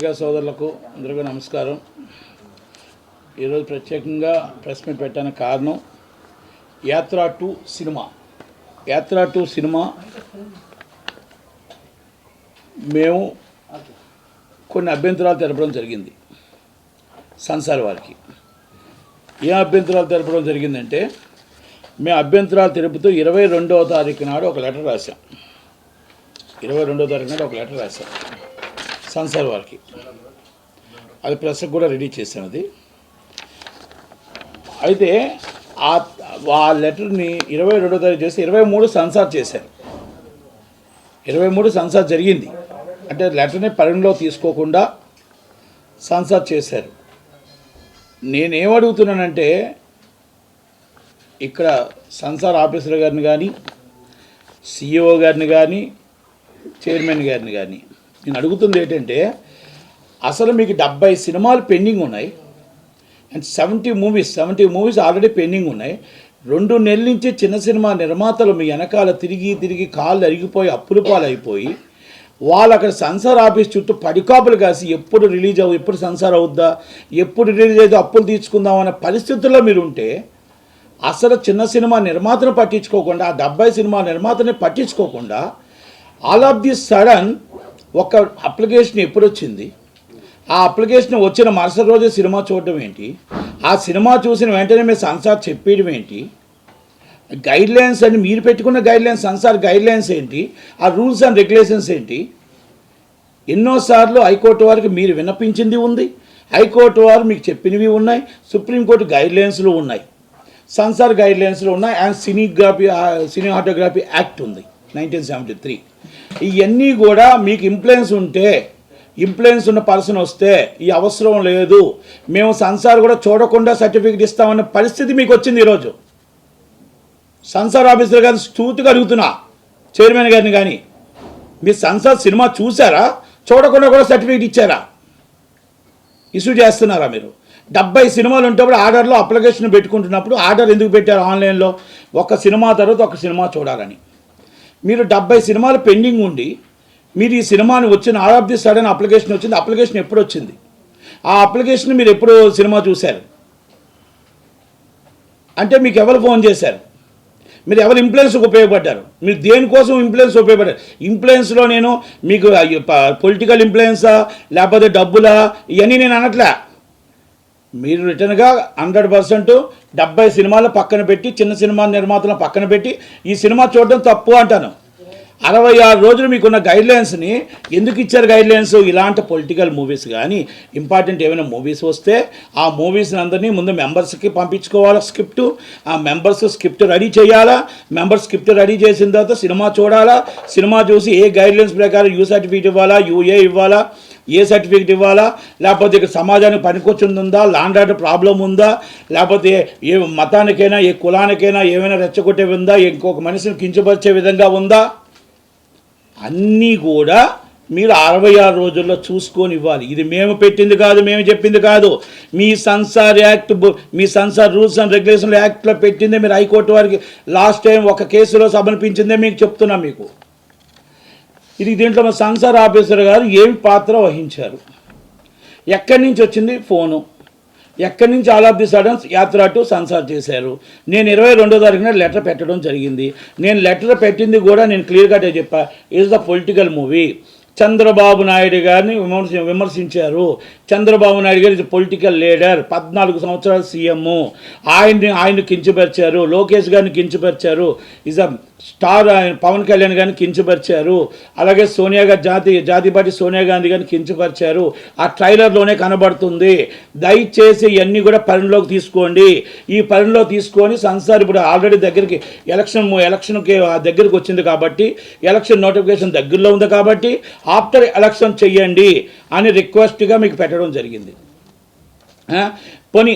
పత్రికా సోదరులకు అందరికీ నమస్కారం. ఈరోజు ప్రత్యేకంగా ప్రెస్ మీట్ పెట్టడానికి కారణం యాత్ర 2 సినిమా. యాత్ర 2 సినిమా మేము కొన్ని అభ్యంతరాలు తెలపడం జరిగింది. సెన్సార్ వారికి ఏ అభ్యంతరాలు తెలపడం జరిగిందంటే, మేము అభ్యంతరాలు తెలుపుతూ 22వ తారీఖు నాడు ఒక లెటర్ రాశాం. 22వ తారీఖు నాడు ఒక లెటర్ రాశాం సెన్సార్ వారికి. అది ప్రెస్కి కూడా రెడీ చేసాం. అది అయితే ఆ లెటర్ని 22వ తారీఖు చేసి 23 సెన్సార్ చేశారు. 23 సెన్సార్ జరిగింది. అంటే లెటర్ని పరిగణలో తీసుకోకుండా సెన్సార్ చేశారు. నేనేమడుగుతున్నానంటే, ఇక్కడ సెన్సార్ ఆఫీసర్ గారిని కానీ, సిఇఓ గారిని కానీ, చైర్మన్ గారిని కానీ నేను అడుగుతుంది ఏంటంటే, అసలు మీకు 70 సినిమాలు పెండింగ్ ఉన్నాయి అండ్ 70 మూవీస్ ఆల్రెడీ పెండింగ్ ఉన్నాయి. 2 నెలల నుంచి చిన్న సినిమా నిర్మాతలు మీ వెనకాల తిరిగి కాళ్ళు అరిగిపోయి అప్పుల పాలైపోయి వాళ్ళు అక్కడ సెన్సార్ ఆఫీస్ చుట్టూ పడికాపులు కాసి ఎప్పుడు రిలీజ్ ఎప్పుడు సెన్సార్ అవుద్దా, ఎప్పుడు రిలీజ్ అయితే అప్పులు తీర్చుకుందాం అనే పరిస్థితుల్లో మీరు ఉంటే, అసలు చిన్న సినిమా నిర్మాతను పట్టించుకోకుండా, ఆ 70 సినిమా నిర్మాతని పట్టించుకోకుండా ఆల్ ఆఫ్ ది సడన్ ఒక అప్లికేషన్ ఎప్పుడు వచ్చింది, ఆ అప్లికేషన్ వచ్చిన మరుసటి రోజే సినిమా చూడటం ఏంటి, ఆ సినిమా చూసిన వెంటనే మీరు సెన్సార్ చెప్పేయడం ఏంటి, గైడ్లైన్స్ అని మీరు పెట్టుకున్న గైడ్లైన్స్, సెన్సార్ గైడ్లైన్స్ ఏంటి, ఆ రూల్స్ అండ్ రెగ్యులేషన్స్ ఏంటి. ఎన్నోసార్లు హైకోర్టు వారికి మీరు విన్నపించింది ఉంది, హైకోర్టు వారు మీకు చెప్పినవి ఉన్నాయి, సుప్రీంకోర్టు గైడ్లైన్స్లు ఉన్నాయి, సెన్సార్ గైడ్లైన్స్లు ఉన్నాయి, అండ్ సినిమాటోగ్రఫీ యాక్ట్ ఉంది 1973. ఇవన్నీ కూడా మీకు ఇంప్లూయెన్స్ ఉన్న పర్సన్ వస్తే ఈ అవసరం లేదు, మేము సెన్సార్ కూడా చూడకుండా సర్టిఫికెట్ ఇస్తామన్న పరిస్థితి మీకు వచ్చింది. ఈరోజు సెన్సార్ ఆఫీసర్ గారిని స్తూతిగా అడుగుతున్నా, చైర్మన్ గారిని కానీ, మీరు సెన్సార్ సినిమా చూసారా, చూడకుండా కూడా సర్టిఫికెట్ ఇచ్చారా, ఇష్యూ చేస్తున్నారా? మీరు 70 సినిమాలు ఉంటప్పుడు ఆర్డర్లో అప్లికేషన్ పెట్టుకుంటున్నప్పుడు ఆర్డర్ ఎందుకు పెట్టారు ఆన్లైన్లో? ఒక సినిమా తర్వాత ఒక సినిమా చూడాలని. మీరు 70 సినిమాలు పెండింగ్ ఉండి మీరు ఈ సినిమాని వచ్చిన all of the sudden application వచ్చింది. అప్లికేషన్ ఎప్పుడు వచ్చింది? ఆ అప్లికేషన్ మీరు ఎప్పుడు సినిమా చూశారు అంటే మీకు ఎవరు ఫోన్ చేశారు? మీరు ఎవరు ఇన్ఫ్లుయెన్స్కి ఉపయోగపడ్డారు? మీరు దేనికోసం ఇన్ఫ్లుయెన్స్ ఉపయోగపడ్డారు? ఇన్ఫ్లుయెన్స్లో నేను మీకు పొలిటికల్ ఇన్ఫ్లుయెన్సా లేకపోతే డబ్బులా ఇవన్నీ నేను అనట్లే. మీరు రిటర్న్గా 100% 70 సినిమాలు పక్కన పెట్టి, చిన్న సినిమా నిర్మాతలను పక్కన పెట్టి ఈ సినిమా చూడడం తప్పు అంటాను. 66 రోజులు మీకున్న గైడ్లైన్స్ని ఎందుకు ఇచ్చారు? గైడ్లైన్స్ ఇలాంటి పొలిటికల్ మూవీస్ కానీ ఇంపార్టెంట్ ఏమైనా మూవీస్ వస్తే ఆ మూవీస్ని అందరినీ ముందు మెంబర్స్కి పంపించుకోవాలా స్క్రిప్టు, ఆ మెంబర్స్ స్క్రిప్ట్ రెడీ చేయాలా, మెంబర్స్ స్క్రిప్ట్ రెడీ చేసిన తర్వాత సినిమా చూడాలా, సినిమా చూసి ఏ గైడ్లైన్స్ ప్రకారం యూ సర్టిఫికేట్ ఇవ్వాలా, యూఏ ఇవ్వాలా, ఏ సర్టిఫికేట్ ఇవ్వాలా, లేకపోతే ఇక్కడ సమాజానికి పనికొచ్చింది ఉందా, లాండ్ ఆర్డర్ ప్రాబ్లం ఉందా, లేకపోతే ఏ మతానికైనా ఏ కులానికైనా ఏమైనా రెచ్చగొట్టే ఉందా, ఇంకొక మనిషిని కించపరిచే విధంగా ఉందా, అన్నీ కూడా మీరు 66 రోజుల్లో చూసుకొని ఇవ్వాలి. ఇది మేము పెట్టింది కాదు, మేము చెప్పింది కాదు. మీ సెన్సార్ యాక్ట్, మీ సెన్సార్ రూల్స్ అండ్ రెగ్యులేషన్ల యాక్ట్లో పెట్టిందే. మీరు హైకోర్టు వారికి లాస్ట్ టైం ఒక కేసులో సమర్పించిందే మీకు చెప్తున్నా. మీకు ఇది దీంట్లో మా సెన్సార్ ఆఫీసర్ గారు ఏమి పాత్ర వహించారు? ఎక్కడి నుంచి వచ్చింది ఫోను? ఎక్కడి నుంచి ఆల్ ఆఫ్ ది సడన్ యాత్ర 2 సెన్సార్ చేశారు? నేను 22వ తారీఖున లెటర్ పెట్టడం జరిగింది. నేను లెటర్ పెట్టింది కూడా నేను క్లియర్గా చెప్పా, it's the political movie. Chandrababu Naidu గారిని విమర్శించారు. చంద్రబాబు నాయుడు గారు పొలిటికల్ లీడర్, 14 సంవత్సరాలు సీఎం. ఆయన్ని కించపరిచారు. లోకేష్ గారిని కించపరిచారు. Is a star. Pawan Kalyan గారిని కించపరిచారు. అలాగే సోనియా గారి జాతీయ సోనియా గాంధీ గారిని కించపరిచారు. ఆ ట్రైలర్లోనే కనబడుతుంది. దయచేసి ఇవన్నీ కూడా పరిణలోకి తీసుకోండి. ఈ పరిణలో తీసుకొని సెన్సార్ ఇప్పుడు ఆల్రెడీ దగ్గరికి ఎలక్షన్కి దగ్గరికి వచ్చింది కాబట్టి, ఎలక్షన్ నోటిఫికేషన్ దగ్గరలో ఉంది కాబట్టి ఆఫ్టర్ ఎలక్షన్ చెయ్యండి అని రిక్వెస్ట్గా మీకు పెట్టడం జరిగింది. పోనీ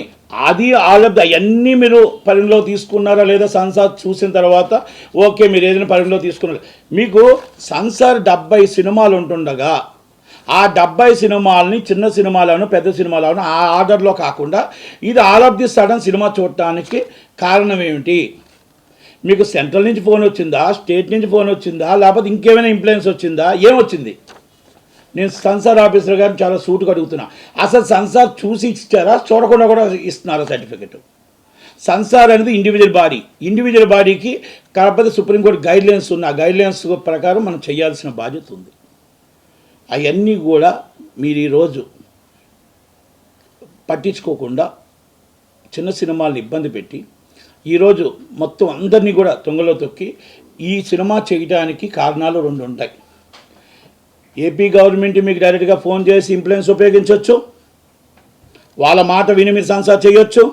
అది అవన్నీ మీరు పరిగణలో తీసుకున్నారా లేదా? సెన్సార్ చూసిన తర్వాత ఓకే, మీరు ఏదైనా పరిగణలో తీసుకున్నారు. మీకు సెన్సార్ 70 సినిమాలు ఉంటుండగా ఆ 70 సినిమాలని చిన్న సినిమాలను పెద్ద సినిమాలను ఆ ఆర్డర్లో కాకుండా ఇది all of the sudden cinema చూడటానికి కారణం ఏమిటి? మీకు సెంట్రల్ నుంచి ఫోన్ వచ్చిందా, స్టేట్ నుంచి ఫోన్ వచ్చిందా, లేకపోతే ఇంకేమైనా ఇన్ఫ్లుయెన్స్ వచ్చిందా, ఏమొచ్చింది? నేను సెన్సార్ ఆఫీసర్ గారిని చాలా సూటుగా అడుగుతున్నా, అసలు సెన్సార్ చూసి ఇచ్చారా, చూడకుండా కూడా ఇస్తున్నారా సర్టిఫికెట్? సెన్సార్ అనేది ఇండివిజువల్ బాడీకి కాకపోతే సుప్రీంకోర్టు గైడ్లైన్స్ ఉన్న ఆ గైడ్లైన్స్ ప్రకారం మనం చేయాల్సిన బాధ్యత ఉంది. అవన్నీ కూడా మీరు ఈరోజు పట్టించుకోకుండా చిన్న సినిమాలను ఇబ్బంది పెట్టి ఈరోజు మొత్తం అందరినీ కూడా తొంగలో తొక్కి ఈ సినిమా చేయడానికి కారణాలు 2 ఉంటాయి. ఏపీ గవర్నమెంట్ మీకు డైరెక్ట్గా ఫోన్ చేసి ఇన్ఫ్లుయెన్స్ ఉపయోగించవచ్చు, వాళ్ళ మాట విని మీరు సెన్సార్ చేయొచ్చు,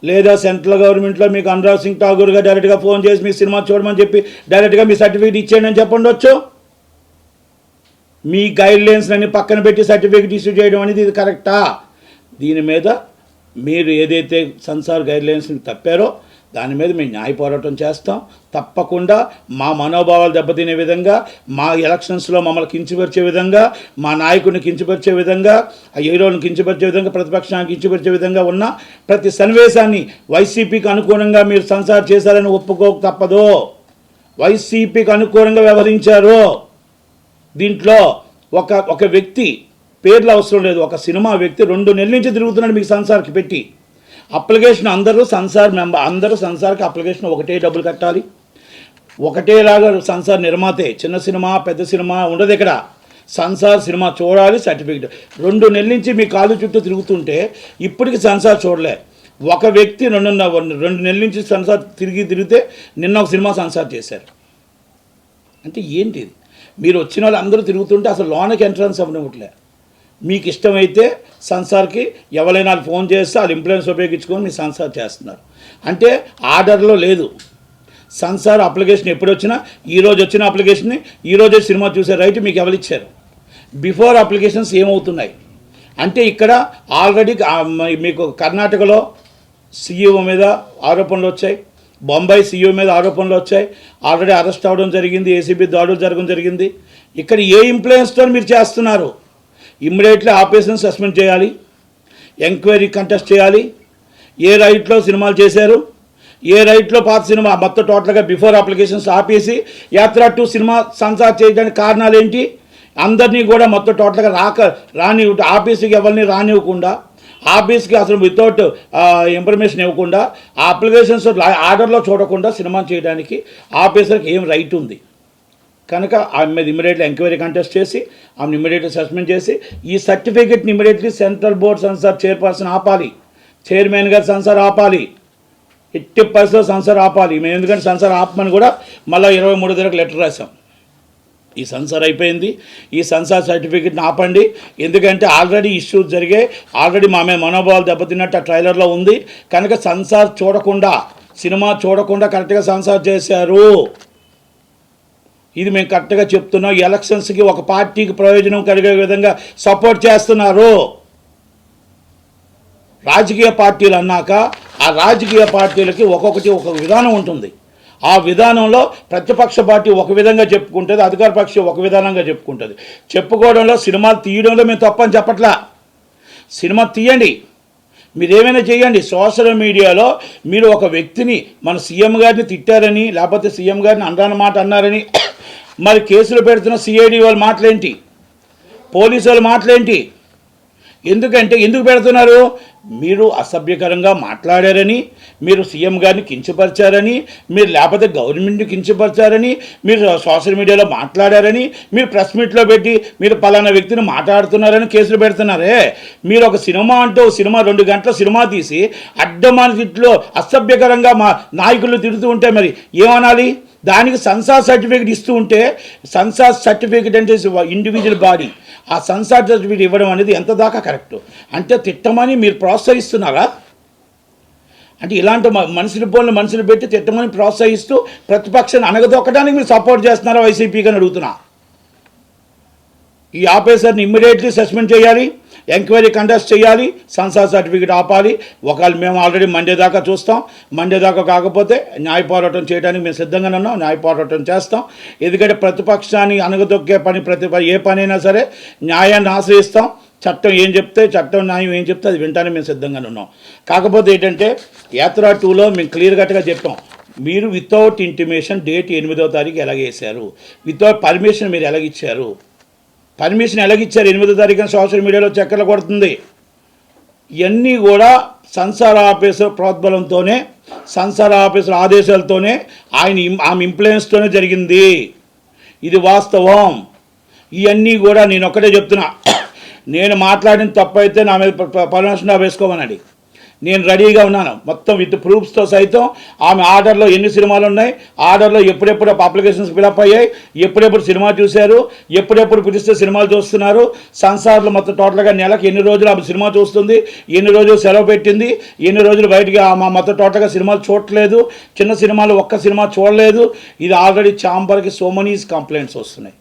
లేదా సెంట్రల్ గవర్నమెంట్లో మీకు అనురాగ్ సింగ్ ఠాగూర్గా డైరెక్ట్గా ఫోన్ చేసి మీ సినిమా చూడమని చెప్పి డైరెక్ట్గా మీ సర్టిఫికేట్ ఇచ్చేయండి అని చెప్పండొచ్చు. మీ గైడ్లైన్స్ అన్ని పక్కన పెట్టి సర్టిఫికేట్ ఇష్యూ చేయడం అనేది ఇది కరెక్టా? దీని మీద మీరు ఏదైతే సెన్సార్ గైడ్లైన్స్ని తప్పారో దాని మీద మేము న్యాయ పోరాటం చేస్తాం. తప్పకుండా మా మనోభావాలు దెబ్బతినే విధంగా, మా ఎలక్షన్స్లో మమ్మల్ని కించపరిచే విధంగా, మా నాయకుడిని కించపరిచే విధంగా, ఆ హీరోని కించపరిచే విధంగా, ప్రతిపక్షాన్ని కించపరిచే విధంగా ఉన్న ప్రతి సన్నివేశాన్ని వైసీపీకి అనుకూలంగా మీరు సెన్సార్ చేశారని ఒప్పుకోక తప్పదు. వైసీపీకి అనుకూలంగా వ్యవహరించారు. దీంట్లో ఒక వ్యక్తి పేర్లు అవసరం లేదు, ఒక సినిమా వ్యక్తి 2 నెలల నుంచి తిరుగుతున్నాడు మీకు సెన్సార్కి పెట్టి. అప్లికేషన్ అందరూ సెన్సార్కి అప్లికేషన్ ఒకటే డబ్బులు కట్టాలి, ఒకటేలాగా సెన్సార్ నిర్మాతే. చిన్న సినిమా పెద్ద సినిమా ఉండదు ఇక్కడ. సెన్సార్ సినిమా చూడాలి, సర్టిఫికేట్. 2 నెలల నుంచి మీ కాలు చుట్టూ తిరుగుతుంటే ఇప్పటికి సెన్సార్ చూడలే. ఒక వ్యక్తి 2 నెలల నుంచి సెన్సార్ తిరిగితే నిన్న ఒక సినిమా సెన్సార్ చేశారు. అంటే ఏంటిది? మీరు వచ్చిన వాళ్ళు అందరూ తిరుగుతుంటే అసలు లోనకి ఎంట్రన్స్ అవ్వనివ్వట్లే. మీకు ఇష్టమైతే సెన్సార్కి ఎవరైనా ఫోన్ చేస్తే వాళ్ళు ఇన్ఫ్లుయెన్స్ ఉపయోగించుకొని మీరు సెన్సార్ చేస్తున్నారు. అంటే ఆర్డర్లో లేదు. సెన్సార్ అప్లికేషన్ ఎప్పుడు వచ్చినా ఈరోజు వచ్చిన అప్లికేషన్ని ఈరోజే సినిమా చూసే రైట్ మీకు ఎవరిచ్చారు? బిఫోర్ అప్లికేషన్స్ ఏమవుతున్నాయి అంటే ఇక్కడ ఆల్రెడీ మీకు కర్ణాటకలో సీఈఓ మీద ఆరోపణలు వచ్చాయి, బొంబాయి సీఈఓ మీద ఆరోపణలు వచ్చాయి, ఆల్రెడీ అరెస్ట్ అవ్వడం జరిగింది, ఏసీబీ దాడులు జరగడం జరిగింది. ఇక్కడ ఏ ఇన్ఫ్లుయెన్స్తో మీరు చేస్తున్నారు? ఇమ్మీడియట్లీ ఆపరేషన్ సస్పెండ్ చేయాలి, ఎంక్వైరీ కంటెస్ట్ చేయాలి. ఏ రైట్లో సినిమాలు చేశారు, ఏ రైట్లో పాత సినిమా మొత్తం టోటల్గా బిఫోర్ అప్లికేషన్స్ ఆపేసి యాత్ర 2 సినిమా సెన్సార్ చేయడానికి కారణాలు ఏంటి? అందరినీ కూడా మొత్తం టోటల్గా రాని ఆఫీస్కి ఎవరిని రానివ్వకుండా, ఆఫీస్కి అసలు వితౌట్ ఇన్ఫర్మేషన్ ఇవ్వకుండా, ఆ అప్లికేషన్స్ ఆర్డర్లో చూడకుండా సినిమా చేయడానికి ఆఫీసర్కి ఏం రైట్ ఉంది? కనుక ఆమె మీద ఇమ్మీడియట్లీ ఎంక్వైరీ కంటెస్ట్ చేసి ఆమెను ఇమ్మీడియట్లీ సస్పెండ్ చేసి ఈ సర్టిఫికేట్ని immediately central board censor chairperson ఆపాలి, చైర్మన్ గారు సెన్సార్ ఆపాలి, ఎట్టి పరిస్థితుల్లో సెన్సార్ ఆపాలి. మేము ఎందుకంటే సెన్సార్ ఆపమని కూడా మళ్ళీ 23 దగ్గరకు లెటర్ రాసాం. ఈ సెన్సార్ అయిపోయింది, ఈ సెన్సార్ సర్టిఫికేట్ని ఆపండి. ఎందుకంటే ఆల్రెడీ ఇష్యూస్ జరిగాయి, ఆల్రెడీ మా మీద మనోభావాలు దెబ్బతిన్నట్టు ఆ ట్రైలర్లో ఉంది. కనుక సెన్సార్ చూడకుండా, సినిమా చూడకుండా కరెక్ట్గా సెన్సార్ చేశారు. ఇది మేము కరెక్ట్గా చెప్తున్నాం. ఎలక్షన్స్కి ఒక పార్టీకి ప్రయోజనం కలిగే విధంగా సపోర్ట్ చేస్తున్నారు. రాజకీయ పార్టీలు అన్నాక ఆ రాజకీయ పార్టీలకి ఒక్కొక్కటి ఒక విధానం ఉంటుంది. ఆ విధానంలో ప్రతిపక్ష పార్టీ ఒక విధంగా చెప్పుకుంటుంది, అధికార పక్షం ఒక విధానంగా చెప్పుకుంటుంది. చెప్పుకోవడంలో, సినిమాలు తీయడంలో మేము తప్పని చెప్పట్లా. సినిమా తీయండి, మీరు ఏమైనా చేయండి. సోషల్ మీడియాలో మీరు ఒక వ్యక్తిని మన సీఎం గారిని తిట్టారని, లేకపోతే సీఎం గారిని అనరాని మాట అన్నారని మరి కేసులు పెడుతున్న సిఐడి వాళ్ళ మాటలేంటి, పోలీసు వాళ్ళ మాటలేంటి? ఎందుకు పెడుతున్నారు? మీరు అసభ్యకరంగా మాట్లాడారని, మీరు సీఎం గారిని కించపరిచారని, మీరు లేకపోతే గవర్నమెంట్ని కించపరిచారని, మీరు సోషల్ మీడియాలో మాట్లాడారని, మీరు ప్రెస్ మీట్లో పెట్టి మీరు పలానా వ్యక్తిని మాట్లాడుతున్నారని కేసులు పెడుతున్నారే. మీరు ఒక సినిమా అంటూ సినిమా 2 గంటల సినిమా తీసి అడ్డమాని తిట్లో అసభ్యకరంగా మా నాయకులు తిడుతూ ఉంటే మరి ఏమనాలి? దానికి సెన్సార్ సర్టిఫికేట్ ఇస్తూ ఉంటే, సెన్సార్ సర్టిఫికేట్ అంటే ఇండివిజువల్ బాడీ, ఆ సెన్సార్ సర్టిఫికేట్ ఇవ్వడం అనేది ఎంత దాకా కరెక్ట్? అంటే తిట్టమని మీరు ప్రోత్సహిస్తున్నారా? అంటే ఇలాంటి మనుషులు పెట్టి తిట్టమని ప్రోత్సహిస్తూ ప్రతిపక్షాన్ని అనగదొక్కడానికి మీరు సపోర్ట్ చేస్తున్నారా వైసీపీకి అని అడుగుతున్నా. ఈ ఆఫీసర్ని ఇమ్మీడియట్లీ సస్పెండ్ చేయాలి, ఎంక్వైరీ కండక్ట్ చేయాలి, సెన్సార్ సర్టిఫికేట్ ఆపాలి. ఒకవేళ మేము ఆల్రెడీ మండే దాకా చూస్తాం, మండే దాకా కాకపోతే న్యాయ పోరాటం చేయడానికి మేము సిద్ధంగానే ఉన్నాం, న్యాయ పోరాటం చేస్తాం. ఎందుకంటే ప్రతిపక్షాన్ని అనగదొక్కే ఏ పనైనా సరే న్యాయాన్ని ఆశ్రయిస్తాం. చట్టం ఏం చెప్తే, చట్టం న్యాయం ఏం చెప్తే అది వింటానికి మేము సిద్ధంగానే ఉన్నాం. కాకపోతే ఏంటంటే యాత్ర 2లో మేము క్లియర్ కట్గా చెప్పాం, మీరు వితౌట్ ఇంటిమేషన్ డేట్ 8వ తారీఖు ఎలాగేశారు, వితౌట్ పర్మిషన్ మీరు ఎలాగిచ్చారు? పర్మిషన్ ఎలాగిచ్చారు 8వ తారీఖున సోషల్ మీడియాలో చక్కర్లు కొడుతుంది. ఇవన్నీ కూడా సంసార ఆఫీసర్ ప్రోద్బలంతోనే, సంసార ఆఫీసర్ ఆదేశాలతోనే, ఆమె ఇంప్లుయెన్స్తోనే జరిగింది. ఇది వాస్తవం. ఇవన్నీ కూడా నేను ఒక్కటే చెప్తున్నా. నేను మాట్లాడిన తప్పు అయితే నా మీద పర్మిషన్ వేసుకోమనండి. నేను రెడీగా ఉన్నాను మొత్తం విత్ ప్రూఫ్స్తో సైతం. ఆమె ఆర్డర్లో ఎన్ని సినిమాలు ఉన్నాయి, ఆర్డర్లో ఎప్పుడెప్పుడు అప్లికేషన్స్ ఫిలప్ అయ్యాయి, ఎప్పుడెప్పుడు సినిమా చూశారు, ఎప్పుడెప్పుడు పిలిస్తే సినిమాలు చూస్తున్నారు, సంసార్లు మొత్తం టోటల్గా నెలకు ఎన్ని రోజులు ఆమె సినిమా చూస్తుంది, ఎన్ని రోజులు సెలవు పెట్టింది, ఎన్ని రోజులు బయటికి ఆమె మొత్తం టోటల్గా సినిమాలు చూడట్లేదు, చిన్న సినిమాలు ఒక్క సినిమా చూడలేదు. ఇది ఆల్రెడీ ఛాంబర్కి సో మెనీ కంప్లైంట్స్ వస్తున్నాయి,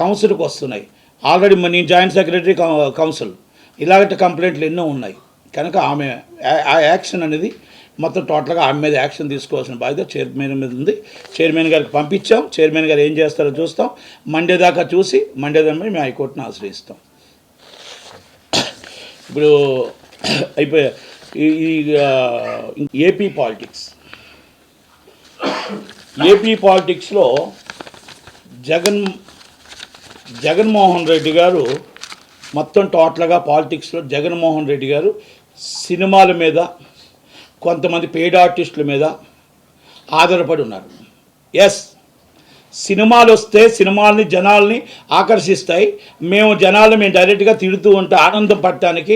కౌన్సిల్కి వస్తున్నాయి. ఆల్రెడీ నేను జాయింట్ సెక్రటరీ కౌన్సిల్, ఇలాంటి కంప్లైంట్లు ఎన్నో ఉన్నాయి. కనుక ఆమె ఆ యాక్షన్ అనేది మొత్తం టోటల్గా ఆమె మీద యాక్షన్ తీసుకోవాల్సిన బాధ్యత చైర్మన్ మీద ఉంది. చైర్మన్ గారికి పంపించాం. చైర్మన్ గారు ఏం చేస్తారో చూస్తాం. మండే దాకా చూసి మండే దాకా మేము హైకోర్టును ఆశ్రయిస్తాం. ఇప్పుడు అయిపోయా ఈ ఏపీ పాలిటిక్స్లో జగన్మోహన్ రెడ్డి గారు మొత్తం టోటల్గా పాలిటిక్స్లో జగన్మోహన్ రెడ్డి గారు సినిమాల మీద, కొంతమంది పెయిడ్ ఆర్టిస్టుల మీద ఆధారపడి ఉన్నారు. ఎస్, సినిమాలు వస్తే సినిమాలని జనాల్ని ఆకర్షిస్తాయి. మేము డైరెక్ట్గా తిడుతూ ఉంటే ఆనందం పడటానికి,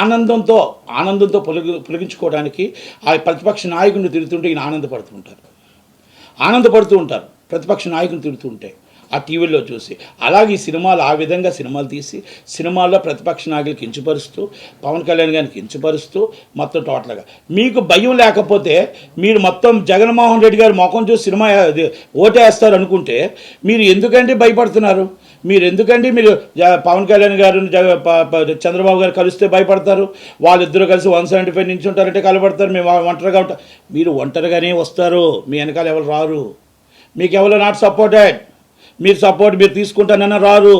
ఆనందంతో పొలిగించుకోవడానికి ఆ ప్రతిపక్ష నాయకుడిని తిడుతుంటే ఈయన ఆనందపడుతూ ఉంటారు ప్రతిపక్ష నాయకుని తిడుతూ ఉంటే ఆ టీవీలో చూసి. అలాగే ఈ సినిమాలు ఆ విధంగా సినిమాలు తీసి సినిమాల్లో ప్రతిపక్ష నాయకులు కించపరుస్తూ, పవన్ కళ్యాణ్ గారిని కించపరుస్తూ మొత్తం టోటల్గా. మీకు భయం లేకపోతే మీరు మొత్తం జగన్మోహన్ రెడ్డి గారి ముఖం చూసి సినిమా ఓటేస్తారు అనుకుంటే మీరు ఎందుకంటే భయపడుతున్నారు? మీరు పవన్ కళ్యాణ్ గారు చంద్రబాబు గారు కలిస్తే భయపడతారు, వాళ్ళిద్దరూ కలిసి 175 నుంచి ఉంటారంటే కలబడతారు, మేము ఒంటరిగా ఉంటాం. మీరు ఒంటరిగానే వస్తారు, మీ వెనకాల ఎవరు రారు. మీకు ఎవరు నాట్ సపోర్టెడ్. మీరు తీసుకుంటానన్నా రారు.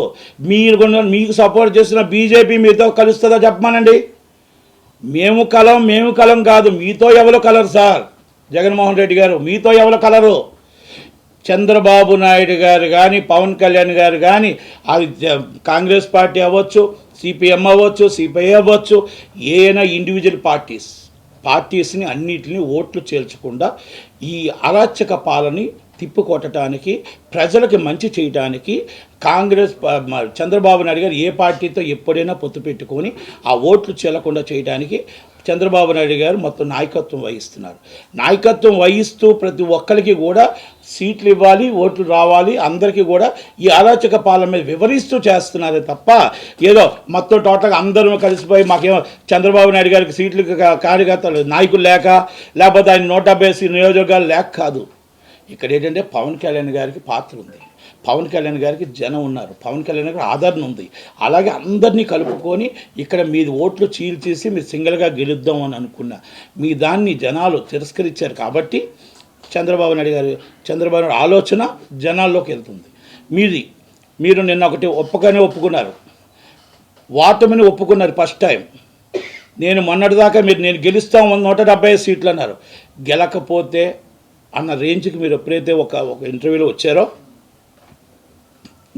మీకు సపోర్ట్ చేసిన బీజేపీ మీతో కలుస్తుందా చెప్పమానండి. మేము కలం కాదు, మీతో ఎవరు కలరు సార్. జగన్మోహన్ రెడ్డి గారు మీతో ఎవరు కలరు. చంద్రబాబు నాయుడు గారు కానీ, పవన్ కళ్యాణ్ గారు కానీ, అది కాంగ్రెస్ పార్టీ అవ్వచ్చు, సిపిఎం అవ్వచ్చు, సిపిఐ అవ్వచ్చు, ఏదైనా ఇండివిజువల్ పార్టీస్ని అన్నిటిని ఓట్లు చేర్చకుండా ఈ అరాచక పాలని తిప్పుకొట్టడానికి, ప్రజలకి మంచి చేయడానికి చంద్రబాబు నాయుడు గారు ఏ పార్టీతో ఎప్పుడైనా పొత్తు పెట్టుకొని ఆ ఓట్లు చెల్లకుండా చేయడానికి చంద్రబాబు నాయుడు గారు మొత్తం నాయకత్వం వహిస్తూ ప్రతి ఒక్కరికి కూడా సీట్లు ఇవ్వాలి, ఓట్లు రావాలి, అందరికీ కూడా ఈ అరాచక పాలన మీద వివరిస్తూ చేస్తున్నారే తప్ప ఏదో మొత్తం టోటల్గా అందరూ కలిసిపోయి మాకేమో చంద్రబాబు నాయుడు గారికి సీట్లు కార్యకర్తలు నాయకులు లేకపోతే ఆయన 170 నియోజకవర్గాలు లేక కాదు. ఇక్కడ ఏంటంటే పవన్ కళ్యాణ్ గారికి పాత్ర ఉంది, పవన్ కళ్యాణ్ గారికి జనం ఉన్నారు, పవన్ కళ్యాణ్ గారికి ఆదరణ ఉంది. అలాగే అందరినీ కలుపుకొని ఇక్కడ మీది ఓట్లు చీల్చేసి మీరు సింగిల్గా గెలుద్దాం అని అనుకున్న మీ దాన్ని జనాలు తిరస్కరించారు. కాబట్టి చంద్రబాబు నాయుడు ఆలోచన జనాల్లోకి వెళ్తుంది. మీరు నిన్న ఒకటి ఒప్పుకున్నారు, ఓటమిని ఒప్పుకున్నారు ఫస్ట్ టైం. నేను మొన్నటిదాకా నేను గెలుస్తాం 175 సీట్లు అన్నారు. గెలకపోతే అన్న రేంజ్కి మీరు ఎప్పుడైతే ఒక ఇంటర్వ్యూలో వచ్చారో,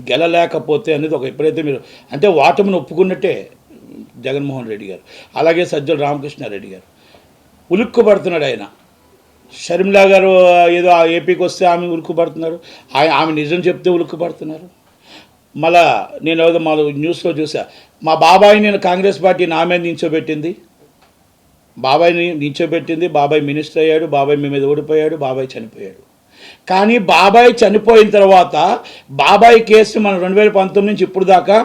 గెలలేకపోతే అనేది ఎప్పుడైతే మీరు అంటే ఓటమిని ఒప్పుకున్నట్టే జగన్మోహన్ రెడ్డి గారు. అలాగే సజ్జల రామకృష్ణారెడ్డి గారు ఉలుక్కుపడుతున్నాడు. ఆయన షర్మిలా గారు ఏదో ఏపీకి వస్తే ఆమె ఉలుక్కుపడుతున్నారు, ఆమె నిజం చెప్తే ఉలుక్కుపడుతున్నారు. మళ్ళా నేను ఏదో మా న్యూస్లో చూసా, మా బాబాయి నేను కాంగ్రెస్ పార్టీ నా మీద నించోబెట్టింది, బాబాయ్ మినిస్టర్ అయ్యాడు, బాబాయ్ మీ మీద ఓడిపోయాడు, బాబాయ్ చనిపోయాడు. కానీ బాబాయ్ చనిపోయిన తర్వాత బాబాయ్ కేసు మనం 2019 నుంచి ఇప్పుడు దాకా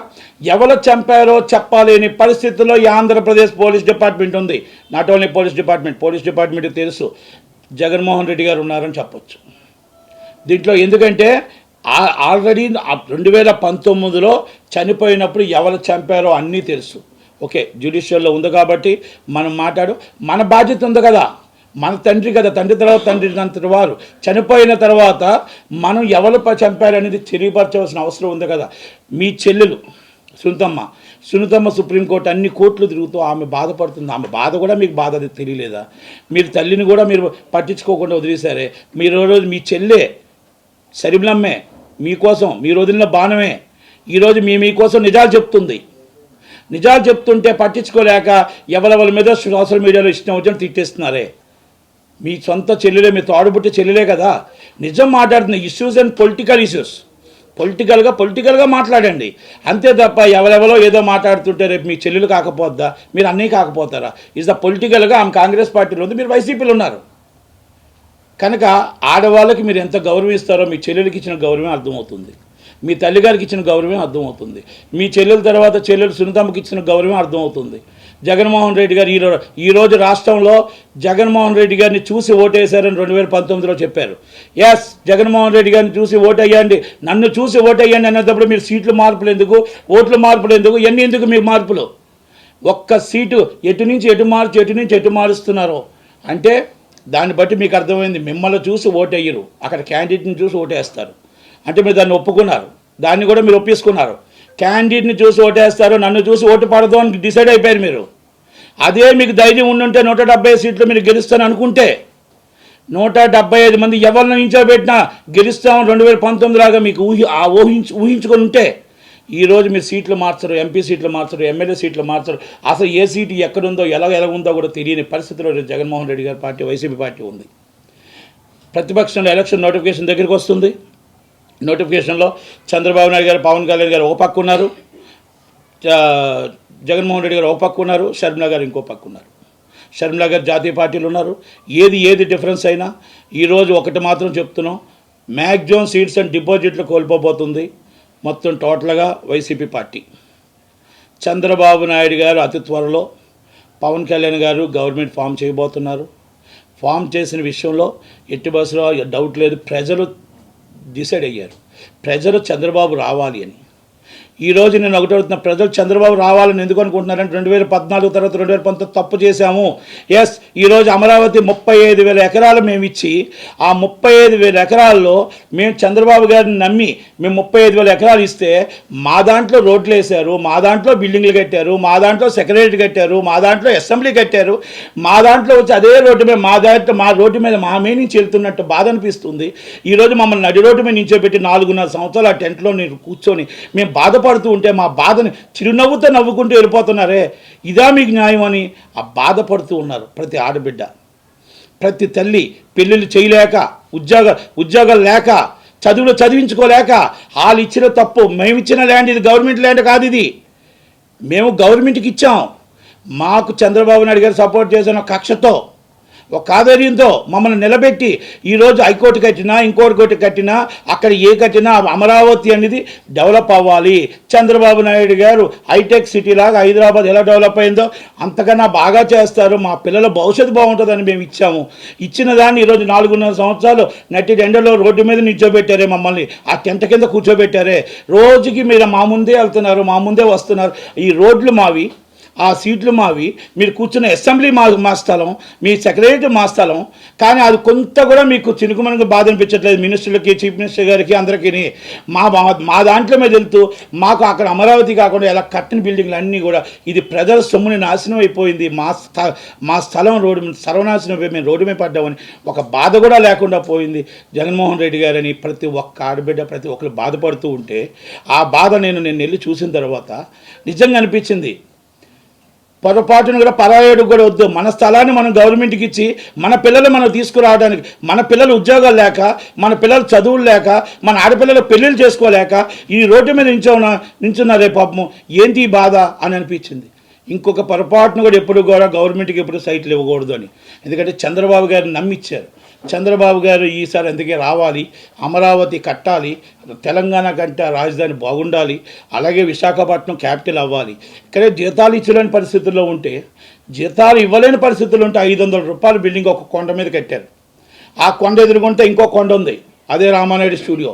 ఎవరు చంపారో చెప్పలేని పరిస్థితుల్లో ఈ ఆంధ్రప్రదేశ్ పోలీస్ డిపార్ట్మెంట్ ఉంది. నాట్ ఓన్లీ పోలీస్ డిపార్ట్మెంట్ తెలుసు జగన్మోహన్ రెడ్డి గారు ఉన్నారని చెప్పొచ్చు దీంట్లో. ఎందుకంటే ఆల్రెడీ 2019లో చనిపోయినప్పుడు ఎవరు చంపారో అన్నీ తెలుసు. ఓకే, జ్యుడిషియల్లో ఉంది కాబట్టి మనం మన బాధ్యత ఉంది కదా, మన తండ్రి కదా, తండ్రి అంతటి వారు చనిపోయిన తర్వాత మనం ఎవరు చంపారనేది తెలియపరచవలసిన అవసరం ఉంది కదా. మీ చెల్లెలు సునీతమ్మ సుప్రీంకోర్టు అన్ని కోర్టులు తిరుగుతూ ఆమె బాధపడుతుంది. ఆమె బాధ కూడా మీకు బాధ అది తెలియలేదా? మీరు తల్లిని కూడా మీరు పట్టించుకోకుండా వదిలేశారే. మీరు రోజు మీ చెల్లె సరిబ్లమ్మే మీకోసం మీరు వదిలిన బాణమే ఈరోజు మీకోసం నిజాలు చెప్తుంది. నిజాలు చెప్తుంటే పట్టించుకోలేక ఎవరెవరి మీద సోషల్ మీడియాలో ఇష్టం వచ్చిన తిట్టేస్తున్నారే. మీ సొంత చెల్లెలే, మీ తోడబుట్టి చెల్లెలే కదా. నిజం మాట్లాడుతున్న ఇష్యూస్ అండ్ పొలిటికల్ ఇష్యూస్, పొలిటికల్గా మాట్లాడండి అంతే తప్ప ఎవరెవరో ఏదో మాట్లాడుతుంటే రేపు మీ చెల్లెలు కాకపోద్దా, మీరు అన్నీ కాకపోతారా? ఈజ్ ద పొలిటికల్గా ఆమె కాంగ్రెస్ పార్టీలో ఉంది, మీరు వైసీపీలో ఉన్నారు కనుక ఆడవాళ్ళకి మీరు ఎంత గౌరవం ఇస్తారో మీ చెల్లెలకి ఇచ్చిన గౌరవమే అర్థమవుతుంది, మీ తల్లిగారికి ఇచ్చిన గౌరవమే అర్థమవుతుంది, మీ చెల్లెల తర్వాత చెల్లెలు సునీతమ్మకి ఇచ్చిన గౌరవమే అర్థమవుతుంది. జగన్మోహన్ రెడ్డి గారు ఈరోజు రాష్ట్రంలో జగన్మోహన్ రెడ్డి గారిని చూసి ఓటేశారని 2019లో చెప్పారు. ఎస్, జగన్మోహన్ రెడ్డి గారిని చూసి ఓటేయండి, నన్ను చూసి ఓటేయండి అన్నప్పుడు మీరు సీట్లు మార్పులు ఎందుకు, ఓట్లు మార్పులు ఎందుకు, ఇవన్నీ ఎందుకు మీకు మార్పులు? ఒక్క సీటు ఎటు నుంచి ఎటు మారుస్తున్నారో అంటే దాన్ని బట్టి మీకు అర్థమైంది. మిమ్మల్ని చూసి ఓటేయరు, అక్కడ క్యాండిడేట్ని చూసి ఓటేస్తారు. అంటే మీరు దాన్ని ఒప్పుకున్నారు, దాన్ని కూడా మీరు ఒప్పేసుకున్నారు. క్యాండిడేట్ని చూసి ఓటేస్తారు, నన్ను చూసి ఓటు పడదు అని డిసైడ్ అయిపోయారు మీరు. అదే మీకు ధైర్యం ఉండుంటే 170 సీట్లు మీరు గెలుస్తాను అనుకుంటే 175 మంది ఎవరిని నించోబెట్టినా గెలుస్తాం 2019 లాగా మీకు ఊహించుకొని ఉంటే ఈరోజు మీరు సీట్లు మార్చరు, ఎంపీ సీట్లు మార్చరు, ఎమ్మెల్యే సీట్లు మార్చరు. అసలు ఏ సీటు ఎక్కడుందో ఎలా ఉందో కూడా తెలియని పరిస్థితిలో జగన్మోహన్ రెడ్డి గారి పార్టీ, వైసీపీ పార్టీ ఉంది. ప్రతిపక్షంలో ఎలక్షన్ నోటిఫికేషన్ దగ్గరికి వస్తుంది. నోటిఫికేషన్లో చంద్రబాబు నాయుడు గారు, పవన్ కళ్యాణ్ గారు ఓ పక్క ఉన్నారు, జగన్మోహన్ రెడ్డి గారు ఓ పక్క ఉన్నారు, షర్మిలా గారు ఇంకో పక్క ఉన్నారు. షర్మిలా గారు జాతీయ పార్టీలు ఉన్నారు. ఏది డిఫరెన్స్ అయినా ఈరోజు ఒకటి మాత్రం చెప్తున్నాం, మ్యాక్సిమం సీట్స్ అండ్ డిపాజిట్లు కోల్పోబోతుంది మొత్తం టోటల్గా వైసీపీ పార్టీ. చంద్రబాబు నాయుడు గారు అతి త్వరలో పవన్ కళ్యాణ్ గారు గవర్నమెంట్ ఫామ్ చేయబోతున్నారు. ఫామ్ చేసిన విషయంలో ఎట్టి బస్సులో డౌట్ లేదు, ప్రజలు డిసైడ్ అయ్యారు. ప్రజలు చంద్రబాబు రావాలి అని. ఈరోజు నేను ఒకటి అడుగుతున్న, ప్రజలు చంద్రబాబు రావాలని ఎందుకు అనుకుంటున్నారంటే 2014 తర్వాత 2019 తప్పు చేశాము. ఎస్, ఈరోజు అమరావతి 35,000 ఎకరాలు మేము ఇచ్చి ఆ 35,000 ఎకరాల్లో మేము చంద్రబాబు గారిని నమ్మి మేము 35,000 ఎకరాలు ఇస్తే మా దాంట్లో రోడ్లు వేశారు, మా దాంట్లో బిల్డింగ్లు కట్టారు, మా దాంట్లో సెక్రటరీ కట్టారు, మా దాంట్లో అసెంబ్లీ కట్టారు, మా దాంట్లో వచ్చి అదే రోడ్డు మీద మా రోడ్డు మీద మా మీద నుంచి వెళ్తున్నట్టు బాధ అనిపిస్తుంది. ఈరోజు మమ్మల్ని నడి రోడ్డు మీద నించోబెట్టి 4.5 సంవత్సరాలు ఆ టెంట్లో నేను కూర్చొని మేము బాధపడుతూ ఉంటే మా బాధని చిరునవ్వుతో నవ్వుకుంటూ వెళ్ళిపోతున్నారే, ఇదా మీకు న్యాయం అని ఆ బాధపడుతూ ఉన్నారు ప్రతి ఆడబిడ్డ, ప్రతి తల్లి. పెళ్ళిళ్ళు చేయలేక, ఉద్యోగాలు లేక, చదువులు చదివించుకోలేక వాళ్ళు ఇచ్చిన తప్పు. మేము ఇచ్చిన ల్యాండ్ ఇది గవర్నమెంట్ ల్యాండ్ కాదు, ఇది మేము గవర్నమెంట్కి ఇచ్చాం. మాకు చంద్రబాబు నాయుడు గారు సపోర్ట్ చేసిన కక్షతో, ఒక ఆధైర్యంతో మమ్మల్ని నిలబెట్టి ఈరోజు హైకోర్టు కట్టినా, ఇంకోటి కోర్టు కట్టినా, అక్కడ ఏ కట్టినా అమరావతి అనేది డెవలప్ అవ్వాలి. చంద్రబాబు నాయుడు గారు హైటెక్ సిటీ లాగా హైదరాబాద్ ఎలా డెవలప్ అయిందో అంతకన్నా బాగా చేస్తారు, మా పిల్లల భవిష్యత్తు బాగుంటుందని మేము ఇచ్చాము. ఇచ్చిన దాన్ని ఈరోజు 4.5 సంవత్సరాలు నట్టి ఎండలో రోడ్డు మీద నిల్చోబెట్టారే, మమ్మల్ని ఆ టెంట కింద కూర్చోబెట్టారే. రోజుకి మీరు మా ముందే వెళ్తున్నారు, మా ముందే వస్తున్నారు. ఈ రోడ్లు మావి, ఆ సీట్లు మావి, మీరు కూర్చున్న అసెంబ్లీ మా స్థలం, మీ సెక్రటరీ మా స్థలం. కానీ అది కొంత కూడా మీకు చినుకుమనుకు బాధ అనిపించట్లేదు. మినిస్టర్లకి, చీఫ్ మినిస్టర్ గారికి, అందరికీ మా దాంట్లో మీద వెళ్తూ మాకు అక్కడ అమరావతి కాకుండా ఎలా కట్టిన బిల్డింగ్లు అన్నీ కూడా ఇది ప్రజల సొమ్ముని నాశనం అయిపోయింది, మా స్థలం రోడ్డు సర్వనాశనం అయిపోయి మేము రోడ్డు మీద పడ్డామని ఒక బాధ కూడా లేకుండా పోయింది జగన్మోహన్ రెడ్డి గారని ప్రతి ఒక్క ఆడబిడ్డ, ప్రతి ఒక్కరు బాధపడుతూ ఉంటే ఆ బాధ నేను వెళ్ళి చూసిన తర్వాత నిజంగా అనిపించింది. పొరపాటును కూడా పరాయుడికి కూడా వద్దు, మన స్థలాన్ని మనం గవర్నమెంట్కి ఇచ్చి మన పిల్లలు మనం తీసుకురావడానికి, మన పిల్లలు ఉద్యోగాలు లేక, మన పిల్లలు చదువులు లేక, మన ఆడపిల్లలు పెళ్ళిళ్ళు చేసుకోలేక ఈ రోడ్డు మీద నించున్నారే పాపము, ఏంటి బాధ అని అనిపించింది. ఇంకొక పొరపాటును కూడా ఎప్పుడు కూడా గవర్నమెంట్కి ఎప్పుడు సైట్లు ఇవ్వకూడదు అని. ఎందుకంటే చంద్రబాబు గారిని నమ్మిచ్చారు. చంద్రబాబు గారు ఈసారి అందుకే రావాలి, అమరావతి కట్టాలి, తెలంగాణ కంటే రాజధాని బాగుండాలి, అలాగే విశాఖపట్నం క్యాపిటల్ అవ్వాలి. ఇక్కడే జీతాలు ఇచ్చలేని పరిస్థితుల్లో ఉంటే, జీతాలు ఇవ్వలేని పరిస్థితుల్లో ఉంటే 500 రూపాయల బిల్డింగ్ ఒక కొండ మీద కట్టారు. ఆ కొండ ఎదురుకుంటే ఇంకో కొండ ఉంది, అదే రామానాయుడు స్టూడియో,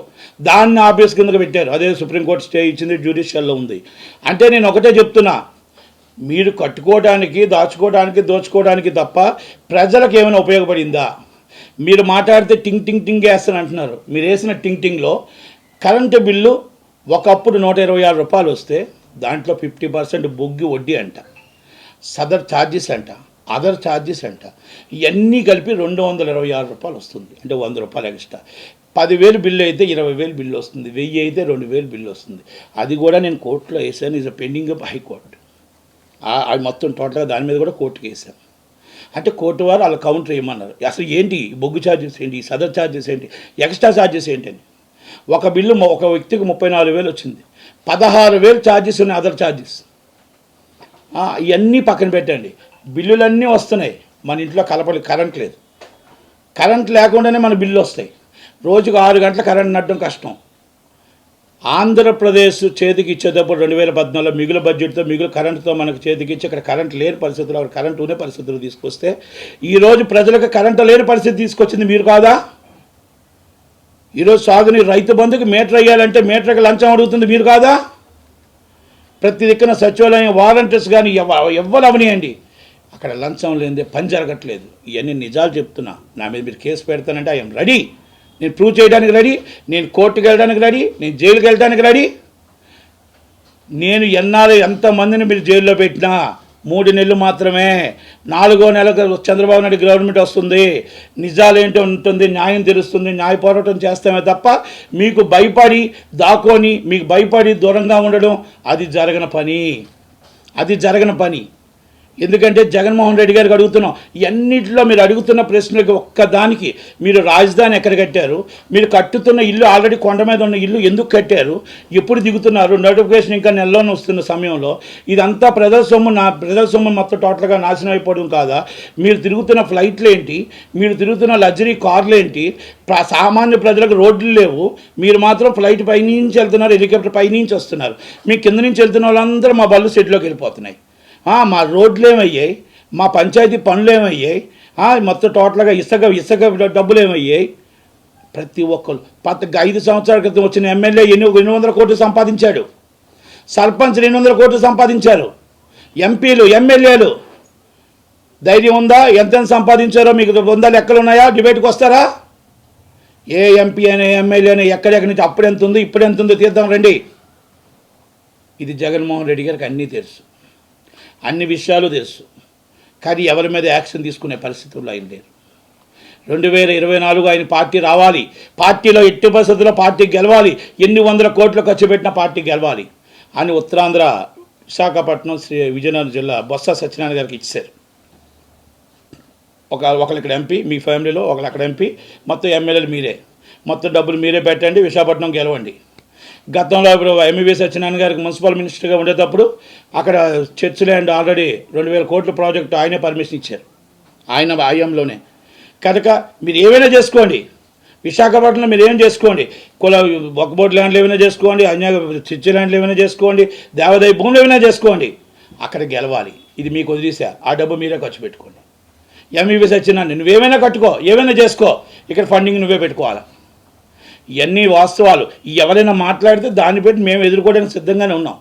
దాన్ని ఆఫీస్ కిందకి పెట్టారు. అదే సుప్రీంకోర్టు స్టే ఇచ్చింది, జ్యుడిషియల్లో ఉంది. అంటే నేను ఒకటే చెప్తున్నా, మీరు కట్టుకోవడానికి, దోచుకోవడానికి తప్ప ప్రజలకు ఏమైనా ఉపయోగపడిందా? మీరు మాట్లాడితే టింగ్ వేస్తాను అంటున్నారు. మీరు వేసిన టింగ్లో కరెంటు బిల్లు ఒకప్పుడు 126 రూపాయలు వస్తే దాంట్లో 50% బొగ్గి వడ్డీ అంట, సదర్ ఛార్జెస్ అంట, అదర్ ఛార్జెస్ అంట, ఇవన్నీ కలిపి 226 రూపాయలు వస్తుంది. అంటే 100 రూపాయలు ఎక్స్ట్రా. 10,000 బిల్లు అయితే 20,000 బిల్లు వస్తుంది, 1000 అయితే 2,000 బిల్లు వస్తుంది. అది కూడా నేను కోర్టులో వేసాను, ఈజ్ పెండింగ్ ఆఫ్ హైకోర్టు. అది మొత్తం టోటల్గా దాని మీద కూడా కోర్టుకి వేసాను. అంటే కోర్టు వారు వాళ్ళ కౌంటర్ ఏమన్నారు, అసలు ఏంటి బొగ్గు ఛార్జెస్ ఏంటి, సదర్ ఛార్జెస్ ఏంటి, ఎక్స్ట్రా ఛార్జెస్ ఏంటని. ఒక బిల్లు ఒక వ్యక్తికి 34,000 వచ్చింది, 16,000 ఛార్జెస్ ఉన్నాయి, అదర్ ఛార్జెస్. ఇవన్నీ పక్కన పెట్టండి, బిల్లులన్నీ వస్తున్నాయి. మన ఇంట్లో కరెంట్ లేదు, కరెంట్ లేకుండానే మన బిల్లు వస్తాయి. రోజుకు 6 గంటల కరెంట్ నడడం కష్టం. ఆంధ్రప్రదేశ్ చేతికి ఇచ్చేటప్పుడు 2014 మిగులు బడ్జెట్తో మిగులు కరెంటుతో మనకు చేతికి ఇచ్చి ఇక్కడ కరెంట్ లేని పరిస్థితుల్లో కరెంటు ఉండే పరిస్థితులు తీసుకొస్తే ఈరోజు ప్రజలకు కరెంటు లేని పరిస్థితి తీసుకొచ్చింది మీరు కాదా? ఈరోజు సాగునీరు రైతు బంధుకి మీటర్ వేయాలంటే మీటర్కి లంచం అడుగుతుంది మీరు కాదా? ప్రతి దిక్కున సచివాలయం వాలంటీర్స్ కానీ ఎవ్వరు అవనియండి, అక్కడ లంచం లేనిదే పని జరగట్లేదు. ఇవన్నీ నిజాలు చెప్తున్నా. నా మీద మీరు కేసు పెడతానంటే ఐఎమ్ రెడీ, నేను ప్రూవ్ చేయడానికి రెడీ, నేను కోర్టుకు వెళ్ళడానికి రెడీ, నేను జైలుకి వెళ్ళడానికి రెడీ. నేను ఎంతమందిని మీరు జైల్లో పెట్టినా 3 నెలలు మాత్రమే, 4వ నెలకు చంద్రబాబు నాయుడు గవర్నమెంట్ వస్తుంది, నిజాలేంటో ఉంటుంది, న్యాయం తెలుస్తుంది, న్యాయ పోరాటం చేస్తామే తప్ప మీకు భయపడి దాక్కొని మీకు భయపడి దూరంగా ఉండడం అది జరగని పని. ఎందుకంటే జగన్మోహన్ రెడ్డి గారికి అడుగుతున్నాం, ఇవన్నింటిలో మీరు అడుగుతున్న ప్రశ్నలకు ఒక్కదానికి మీరు రాజధాని ఎక్కడ కట్టారు, మీరు కట్టుతున్న ఇల్లు ఆల్రెడీ కొండ మీద ఉన్న ఇల్లు ఎందుకు కట్టారు, ఎప్పుడు దిగుతున్నారు, నోటిఫికేషన్ ఇంకా నెలలోనే వస్తున్న సమయంలో ఇదంతా ప్రజల సొమ్ము మొత్తం టోటల్గా నాశనం అయిపోవడం కాదా? మీరు తిరుగుతున్న ఫ్లైట్లు ఏంటి, మీరు తిరుగుతున్న లగ్జరీ కార్లు ఏంటి, సామాన్య ప్రజలకు రోడ్లు లేవు, మీరు మాత్రం ఫ్లైట్ పైనుంచి వెళ్తున్నారు, హెలికాప్టర్ పైనుంచి వస్తున్నారు, మీ కింద నుంచి వెళ్తున్న వాళ్ళందరూ మా బళ్ళు సెట్లోకి వెళ్ళిపోతున్నాయి. మా రోడ్లు ఏమయ్యాయి, మా పంచాయతీ పనులు ఏమయ్యాయి, మొత్తం టోటల్గా ఇసుక డబ్బులు ఏమయ్యాయి. ప్రతి ఒక్కరు 5 సంవత్సరాల క్రితం వచ్చిన ఎమ్మెల్యే 800 కోట్లు సంపాదించాడు, సర్పంచ్ 200 కోట్లు సంపాదించారు, ఎంపీలు ఎమ్మెల్యేలు ధైర్యం ఉందా? ఎంత సంపాదించారో మీకు ఉందా? లెక్కలు ఉన్నాయా? డిబేట్కి వస్తారా? ఏ ఎంపీ అయినా ఎమ్మెల్యే అయినా ఎక్కడెక్కడి నుంచి అప్పుడు ఎంత ఉందో ఇప్పుడు ఎంత ఉందో తీద్దాం రండి. ఇది జగన్మోహన్ రెడ్డి గారికి అన్నీ తెలుసు, అన్ని విషయాలు తెలుసు, కానీ ఎవరి మీద యాక్షన్ తీసుకునే పరిస్థితుల్లో ఆయన లేరు. 2024 ఆయన పార్టీ రావాలి, పార్టీలో ఎట్టి పరిస్థితుల్లో పార్టీ గెలవాలి, ఎన్ని 100 కోట్లు ఖర్చు పెట్టిన పార్టీ గెలవాలి అని ఉత్తరాంధ్ర విశాఖపట్నం విజయనగరం జిల్లా బొత్స సత్యనారాయణ గారికి ఇచ్చారు. ఒకళ్ళు ఇక్కడ ఎంపీ, మీ ఫ్యామిలీలో ఒకళ్ళు అక్కడ ఎంపీ, మొత్తం ఎమ్మెల్యేలు మీరే, మొత్తం డబ్బులు మీరే పెట్టండి, విశాఖపట్నం గెలవండి. గతంలో ఇప్పుడు ఎంవీవీ సత్యనారాయణ గారికి మున్సిపల్ మినిస్టర్గా ఉండేటప్పుడు అక్కడ చర్చ్ ల్యాండ్ ఆల్రెడీ 2,000 కోట్ల ప్రాజెక్టు ఆయనే పర్మిషన్ ఇచ్చారు, ఆయన ఆయంలోనే. కనుక మీరు ఏమైనా చేసుకోండి, విశాఖపట్నంలో మీరు ఏం చేసుకోండి, ఒక్కబోట్ ల్యాండ్లు ఏమైనా చేసుకోండి, చర్చ్ ల్యాండ్లు ఏమైనా చేసుకోండి, దేవాదాయ భూములు ఏమైనా చేసుకోండి, అక్కడ గెలవాలి. ఇది మీకు వదిలేసా, ఆ డబ్బు మీరే ఖర్చు పెట్టుకోండి. ఎంవీవీ సత్యనారాయణ నువ్వేమైనా కట్టుకో, ఏమైనా చేసుకో, ఇక్కడ ఫండింగ్ నువ్వే పెట్టుకోవాలి. ఇవన్నీ వాస్తవాలు. ఎవరైనా మాట్లాడితే దాన్ని బట్టి మేము ఎదుర్కోవడానికి సిద్ధంగానే ఉన్నాం.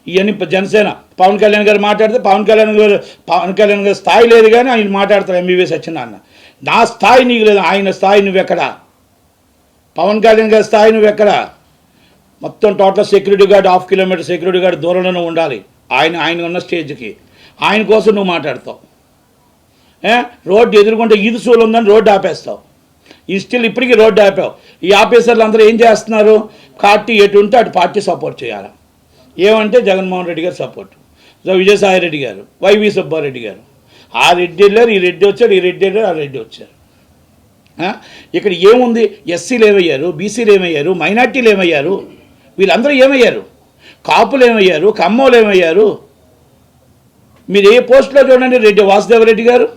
ఇవన్నీ జనసేన పవన్ కళ్యాణ్ గారు మాట్లాడితే పవన్ కళ్యాణ్ గారి స్థాయి లేదు, కానీ ఆయన మాట్లాడతారు ఎంవీవీ సత్యనారాయణ. నా స్థాయి నీకు లేదు, ఆయన స్థాయి నువ్వెక్కడా, పవన్ కళ్యాణ్ గారి స్థాయి నువ్వెక్కడా. మొత్తం total security guard 1/2 kilometre security guard దూరంలోనే ఉండాలి ఆయన ఉన్న స్టేజ్కి. ఆయన కోసం నువ్వు మాట్లాడతావు. రోడ్డు ఎదుర్కొంటే ఈదు సూలు ఉందని రోడ్డు ఆపేస్తావు, ఇప్పటికీ రోడ్డు ఆపావు. ఈ ఆఫీసర్లు అందరూ ఏం చేస్తున్నారు, పార్టీ ఎటు ఉంటే అటు పార్టీ సపోర్ట్ చేయాలి. ఏమంటే జగన్మోహన్ రెడ్డి గారు సపోర్టు, విజయసాయి రెడ్డి గారు, వైవి సుబ్బారెడ్డి గారు, ఆ రెడ్డి వెళ్ళారు, ఈ రెడ్డి వచ్చారు, ఈ రెడ్డి వెళ్ళారు, ఆ రెడ్డి వచ్చారు. ఇక్కడ ఏముంది, ఎస్సీలు ఏమయ్యారు, బీసీలు ఏమయ్యారు, మైనార్టీలు ఏమయ్యారు, వీళ్ళందరూ ఏమయ్యారు, కాపులు ఏమయ్యారు, కమ్మోలు ఏమయ్యారు. మీరు ఏ పోస్టులో చూడండి, రెడ్డి వాసుదేవరెడ్డి గారు,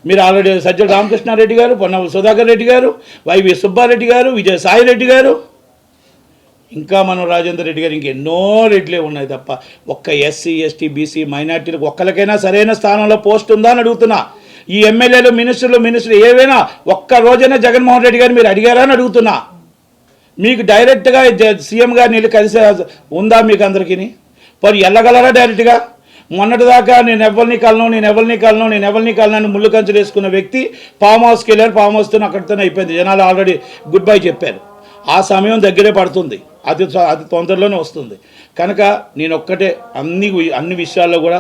మీరు ఆల్రెడీ సజ్జల రామకృష్ణారెడ్డి గారు, పొన్నవ సుధాకర్ రెడ్డి గారు, వైవి సుబ్బారెడ్డి గారు, విజయసాయి రెడ్డి గారు, ఇంకా మనం రాజేందర్ రెడ్డి గారు, ఇంకెన్నో రెడ్లే ఉన్నాయి తప్ప ఒక్క ఎస్సీ ఎస్టీ బీసీ మైనార్టీలకు ఒక్కరికైనా సరైన స్థానంలో పోస్ట్ ఉందా అని అడుగుతున్నా. ఈ ఎమ్మెల్యేలు మినిస్టర్లు ఏవైనా ఒక్క రోజైనా జగన్మోహన్ రెడ్డి గారు మీరు అడిగారా అని అడుగుతున్నా. మీకు డైరెక్ట్గా సీఎం గారిని వెళ్ళి కలిసే ఉందా మీకు అందరికీ? మరి వెళ్ళగలరా డైరెక్ట్గా? మొన్నటిదాకా నేను ఎవరిని కలను ముళ్ళు కంచెలు వేసుకున్న వ్యక్తి ఫామ్ హౌస్కి వెళ్ళారు, ఫామ్ హౌస్తో అక్కడితోనే అయిపోయింది. జనాలు ఆల్రెడీ గుడ్ బై చెప్పారు. ఆ సమయం దగ్గరే పడుతుంది, అది తొందరలోనే వస్తుంది. కనుక నేను ఒక్కటే అన్ని విషయాల్లో కూడా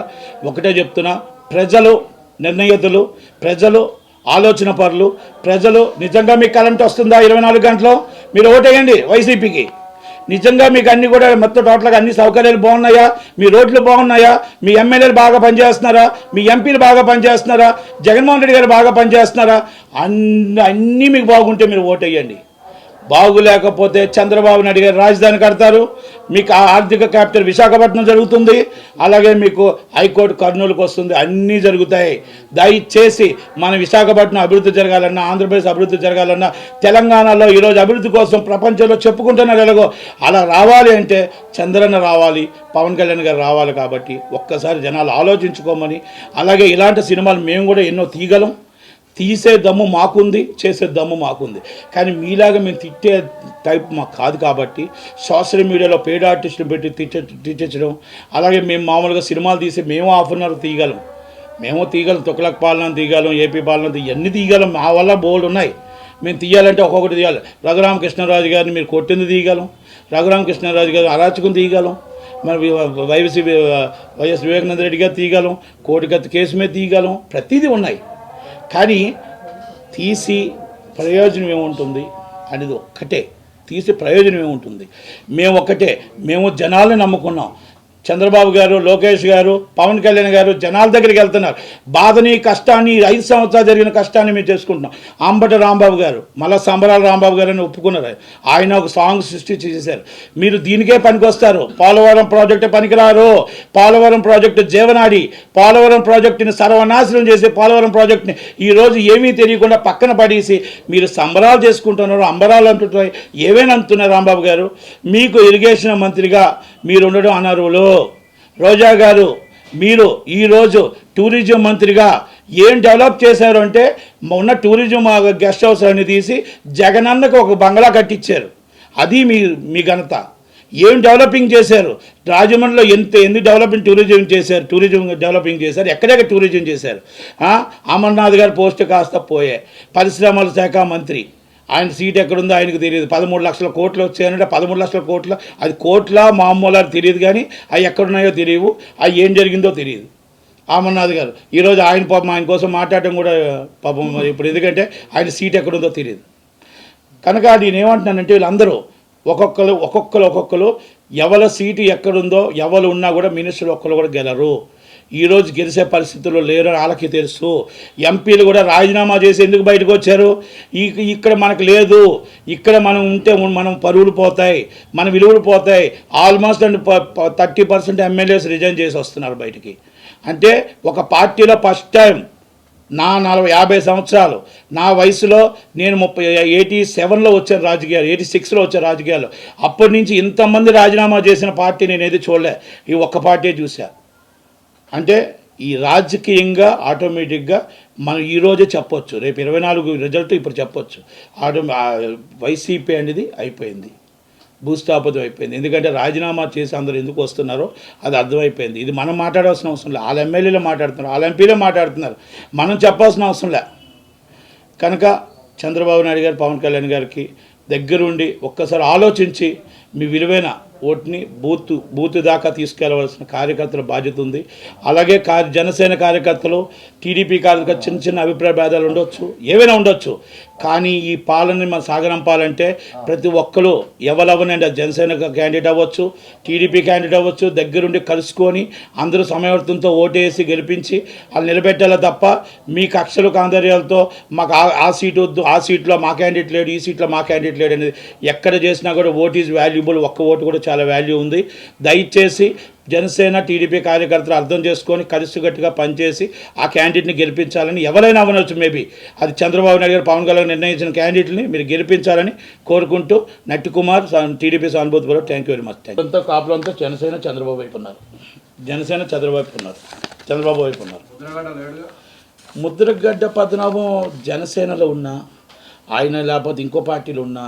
ఒకటే చెప్తున్నా, ప్రజలు నిర్ణయితులు, ప్రజలు ఆలోచన పరులు ప్రజలు. నిజంగా మీకు కరెంట్ వస్తుందా 24 గంటలు? మీరు ఓటేయండి వైసీపీకి. నిజంగా మీకు అన్నీ కూడా మొత్తం టోటల్గా అన్ని సౌకర్యాలు బాగున్నాయా? మీ రోడ్లు బాగున్నాయా? మీ ఎమ్మెల్యేలు బాగా పనిచేస్తున్నారా? మీ ఎంపీలు బాగా పనిచేస్తున్నారా? జగన్మోహన్ రెడ్డి గారు బాగా పనిచేస్తున్నారా? అన్నీ మీకు బాగుంటే మీరు ఓటేయండి. బాగులేకపోతే చంద్రబాబు నాయుడు గారు రాజధాని కడతారు, మీకు ఆర్థిక క్యాపిటల్ విశాఖపట్నం జరుగుతుంది, అలాగే మీకు హైకోర్టు కర్నూలుకు వస్తుంది, అన్నీ జరుగుతాయి. దయచేసి మన విశాఖపట్నం అభివృద్ధి జరగాలన్నా, ఆంధ్రప్రదేశ్ అభివృద్ధి జరగాలన్నా, తెలంగాణలో ఈరోజు అభివృద్ధి కోసం ప్రపంచంలో చెప్పుకుంటున్నారు ఎలాగో అలా రావాలి అంటే చంద్రన్న రావాలి, పవన్ కళ్యాణ్ గారు రావాలి. కాబట్టి ఒక్కసారి జనాలు ఆలోచించుకోమని, అలాగే ఇలాంటి సినిమాలు మేము కూడా ఎన్నో తీయగలం, తీసే దమ్ము మాకుంది, చేసే దమ్ము మాకుంది. కానీ మీలాగా మేము తిట్టే టైప్ మాకు కాదు. కాబట్టి సోషల్ మీడియాలో పెయిడ్ ఆర్టిస్టులు పెట్టి తిట్టించడం, అలాగే మేము మామూలుగా సినిమాలు తీసి మేము ½ అన్ అవర్ తీయగలం, తుగ్లక్ పాలన తీయగలం, ఏపీ పాలన ఇవన్నీ తీయగలం. మా వల్ల బోల్డ్ ఉన్నాయి. మేము తీయాలంటే ఒక్కొక్కటి తీయాలి. రఘురామకృష్ణరాజు గారిని మీరు కొట్టింది తీయగలం, రఘురామకృష్ణరాజు గారు అరాచకం తీయగలం, మరి వైఎస్ వివేకానంద రెడ్డి గారు తీయగలం, కోటికత్తి కేసు మీద తీయగలం, ప్రతిదీ ఉన్నాయి. కానీ తీసి ప్రయోజనం ఏముంటుంది అనేది ఒక్కటే. తీసి ప్రయోజనం ఏముంటుంది? మేము జనాలను నమ్ముకున్నాం. చంద్రబాబు గారు, లోకేష్ గారు, పవన్ కళ్యాణ్ గారు జనాల దగ్గరికి వెళ్తున్నారు. బాధని, కష్టాన్ని, 5 సంవత్సరాలు జరిగిన కష్టాన్ని మేము చేసుకుంటున్నాం. అంబటి రాంబాబు గారు, మళ్ళీ సంబరాల రాంబాబు గారు అని ఒప్పుకున్నారు. ఆయన ఒక సాంగ్ సృష్టించి చేశారు. మీరు దీనికే పనికొస్తారు, పోలవరం ప్రాజెక్టు పనికిరారు. పోలవరం ప్రాజెక్టు జీవనాడి, పోలవరం ప్రాజెక్టుని సర్వనాశనం చేసి పోలవరం ప్రాజెక్టుని ఈరోజు ఏమీ తెలియకుండా పక్కన పడేసి మీరు సంబరాలు చేసుకుంటున్నారు, అంబరాలు అంటున్నారు, ఏవైనా అంటున్నారు. రాంబాబు గారు, మీకు ఇరిగేషన్ మంత్రిగా మీరు ఉండడం అనర్హులు. రోజా గారు, మీరు ఈరోజు టూరిజం మంత్రిగా ఏం డెవలప్ చేశారు అంటే, ఉన్న టూరిజం గెస్ట్ హౌస్ అన్ని తీసి జగనన్నకు ఒక బంగ్లా కట్టించారు. అది మీ ఘనత. ఏం డెవలపింగ్ చేశారు? రాజమండ్రిలో ఎందుకు టూరిజం డెవలపింగ్ చేశారు, ఎక్కడెక్కడ టూరిజం చేశారు? అమర్నాథ్ గారి పోస్ట్ కాస్త పోయే. పరిశ్రమల శాఖ మంత్రి, ఆయన సీట్ ఎక్కడుందో ఆయనకు తెలియదు. 13 లక్షల కోట్లు వచ్చాయంటే 13 లక్షల కోట్లు అది కోట్ల మామూలు తెలియదు, కానీ అవి ఎక్కడున్నాయో తెలియవు, అవి ఏం జరిగిందో తెలియదు. అమర్నాథ్ గారు ఈరోజు ఆయన కోసం మాట్లాడటం కూడా పాపం ఇప్పుడు, ఎందుకంటే ఆయన సీట్ ఎక్కడుందో తెలియదు. కనుక నేను ఏమంటున్నానంటే, వీళ్ళందరూ ఒక్కొక్కరు ఎవరి సీటు ఎక్కడుందో, ఎవరు ఉన్నా కూడా మినిస్టర్లు ఒక్కరు కూడా గెలరు. ఈరోజు గెలిచే పరిస్థితుల్లో లేరు, వాళ్ళకి తెలుసు. ఎంపీలు కూడా రాజీనామా చేసి ఎందుకు బయటకు వచ్చారు? ఇక్కడ మనకు లేదు, ఇక్కడ మనం ఉంటే మనం పరువులు పోతాయి, మన విలువలు పోతాయి. ఆల్మోస్ట్ 30% ఎమ్మెల్యేస్ రిజైన్ చేసి వస్తున్నారు బయటికి. అంటే ఒక పార్టీలో ఫస్ట్ టైం నా 50 సంవత్సరాలు నా వయసులో నేను 87లో వచ్చాను రాజకీయాలు, 86లో వచ్చాను రాజకీయాలు. అప్పటి నుంచి ఇంతమంది రాజీనామా చేసిన పార్టీ నేను ఏది చూడలే, ఈ ఒక్క పార్టీ చూసా. అంటే ఈ రాజకీయంగా ఆటోమేటిక్గా మనం ఈరోజే చెప్పొచ్చు, రేపు 24 రిజల్ట్ ఇప్పుడు చెప్పొచ్చు. వైసీపీ అనేది అయిపోయింది, భూస్థాపితం అయిపోయింది. ఎందుకంటే రాజీనామా చేసి అందరూ ఎందుకు వస్తున్నారో అది అర్థమైపోయింది. ఇది మనం మాట్లాడాల్సిన అవసరం లేదు, వాళ్ళ ఎమ్మెల్యేలు మాట్లాడుతున్నారు, వాళ్ళ ఎంపీలే మాట్లాడుతున్నారు, మనం చెప్పాల్సిన అవసరం లే. కనుక చంద్రబాబు నాయుడు గారు, పవన్ కళ్యాణ్ గారికి దగ్గరుండి ఒక్కసారి ఆలోచించి మీ విలువైన ఓటుని బూత్ దాకా తీసుకెళ్లవలసిన కార్యకర్తల బాధ్యత ఉంది. అలాగే జనసేన కార్యకర్తలు, టీడీపీ కార్యకర్తలు చిన్న అభిప్రాయ భేదాలు ఉండొచ్చు, ఏవైనా ఉండొచ్చు. కానీ ఈ పాలనని మనం సాగనంపాలంటే ప్రతి ఒక్కరు ఎవరెవరినంటే జనసేన క్యాండిడేట్ అవ్వచ్చు, టీడీపీ క్యాండిడేట్ అవ్వచ్చు, దగ్గరుండి కలుసుకొని అందరూ సమయవర్తంతో ఓటేసి గెలిపించి వాళ్ళు నిలబెట్టాలి తప్ప మీ కక్షలు కాందర్యాలతో మాకు ఆ సీటు వద్దు, ఆ సీట్లో మా క్యాండిడేట్ లేడు, ఈ సీట్లో మా క్యాండిడేట్ లేడు అనేది ఎక్కడ చేసినా కూడా ఓట్ ఈజ్ వాల్యుబుల్. ఒక్క ఓటు కూడా చాలా వాల్యూ ఉంది. దయచేసి జనసేన టీడీపీ కార్యకర్తలు అర్థం చేసుకొని కలిసికట్టుగా పనిచేసి ఆ క్యాండిడేట్ని గెలిపించాలని, ఎవరైనా అవ్వచ్చు, మేబీ అది చంద్రబాబు నాయుడు గారు, పవన్ కళ్యాణ్ నిర్ణయించిన క్యాండిడేట్ని మీరు గెలిపించాలని కోరుకుంటూ నట్టి కుమార్, టీడీపీ సానుభూతి కూడా థ్యాంక్ యూ వెరీ మచ్. అంతా కాపులంతా జనసేన చంద్రబాబు వైపు ఉన్నారు, చంద్రబాబు వైపు ఉన్నారు. ముద్రగడ్డ పద్మనాభం జనసేనలో ఉన్నా, ఆయన లేకపోతే ఇంకో పార్టీలు ఉన్న